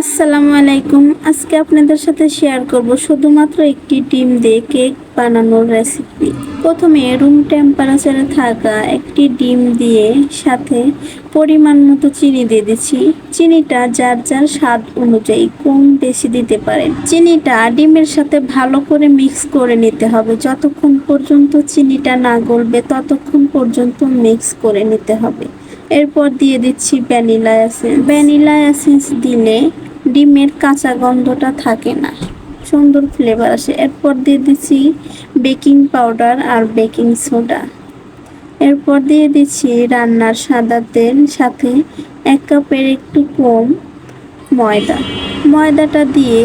আসসালামু আলাইকুম। আজকে আপনাদের সাথে শেয়ার করব শুধুমাত্র একটি ডিম দিয়ে কেক বানানোর রেসিপি। প্রথমে রুম টেম্পারেচারে থাকা একটি ডিম দিয়ে সাথে পরিমাণ মতো চিনি দিয়ে দিচ্ছি। চিনিটা যার যার স্বাদ অনুযায়ী কম বেশি দিতে পারেন। চিনিটা ডিমের সাথে ভালো করে মিক্স করে নিতে হবে। যতক্ষণ পর্যন্ত চিনিটা না গলবে ততক্ষণ পর্যন্ত মিক্স করে নিতে হবে। এরপর দিয়ে দিচ্ছি ভ্যানিলা এসেন্স। ভ্যানিলা এসেন্স দিলে ডিমের কাঁচা গন্ধটা থাকে না, সুন্দর ফ্লেভার আসে। এরপর দিয়ে দিচ্ছি বেকিং পাউডার আর বেকিং সোডা। এরপর দিয়ে দিচ্ছি রান্নার সাদা তেল, সাথে 1 কাপের একটু কম ময়দাটা দিয়ে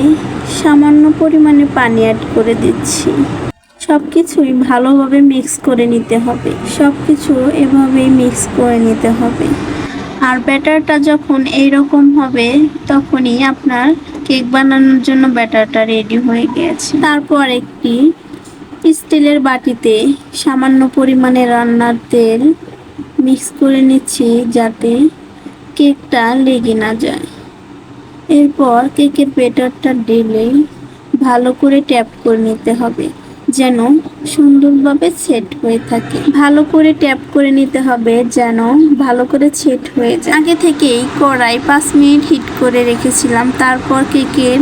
সামান্য পরিমাণে পানি অ্যাড করে দিচ্ছি। সব কিছুই ভালোভাবে মিক্স করে নিতে হবে। সব কিছু এভাবেই মিক্স করে নিতে হবে। আর ব্যাটারটা যখন এইরকম হবে তখনই আপনার কেক বানানোর জন্য ব্যাটারটা রেডি হয়ে গেছে। তারপর একটি স্টিলের বাটিতে সামান্য পরিমাণে রান্নার তেল মিক্স করে নিচ্ছি যাতে কেকটা লেগে না যায়। এরপর কেকের ব্যাটারটা ঢেলে ভালো করে ট্যাপ করে নিতে হবে যেন সুন্দরভাবে সেট হয়ে থাকে। ভালো করে ট্যাপ করে নিতে হবে যেন ভালো করে সেট হয়ে যায়। আগে থেকেই কড়াই 5 মিনিট হিট করে রেখেছিলাম। তারপর কেকের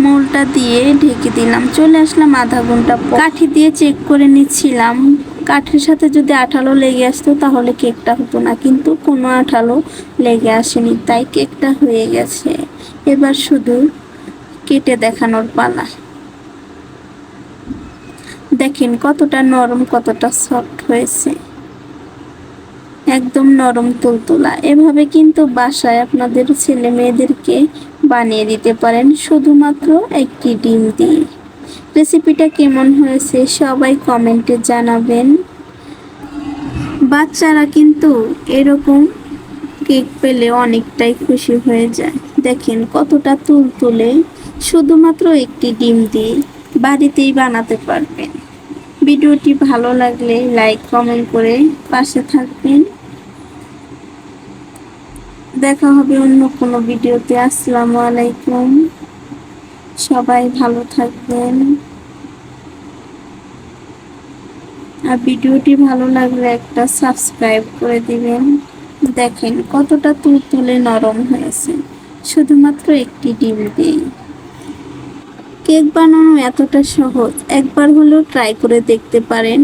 মোলটা দিয়ে ঢেকে দিলাম। চলে আসলাম আধা ঘন্টা পর। কাঠি দিয়ে চেক করে নিচ্ছিলাম। কাঠির সাথে যদি আঠালো লেগে আসতো তাহলে কেকটা হতো না, কিন্তু কোনো আঠালো লেগে আসেনি, তাই কেকটা হয়ে গেছে। এবার শুধু কেটে দেখানোর পালা। দেখেন কতটা নরম, কতটা সফট হয়েছে, একদম নরম তুলতুলা। এভাবে কিন্তু বাসায় আপনাদের ছেলে মেয়েদেরকে বানিয়ে দিতে পারেন শুধুমাত্র একটি ডিম দিয়ে। রেসিপিটা কেমন হয়েছে সবাই কমেন্টে জানাবেন। বাচ্চারা কিন্তু এরকম কেক পেলে অনেকটাই খুশি হয়ে যায়। দেখেন কতটা তুলতুলে, শুধুমাত্র একটি ডিম দিয়ে বাড়িতেই বানাতে পারবেন। ভিডিওটি ভালো লাগলে লাইক কমেন্ট করে পাশে থাকবেন। দেখা হবে অন্য কোনো ভিডিওতে। আসসালামু আলাইকুম, সবাই ভালো থাকবেন। আর ভিডিওটি ভালো লাগলে একটা সাবস্ক্রাইব করে দিবেন। দেখেন কতটা তুলতুলে নরম হয়েছে শুধুমাত্র একটি ডিম দিয়ে। কেক বানানো এতটা সহজ, একবার হলেও ট্রাই করে দেখতে পারেন।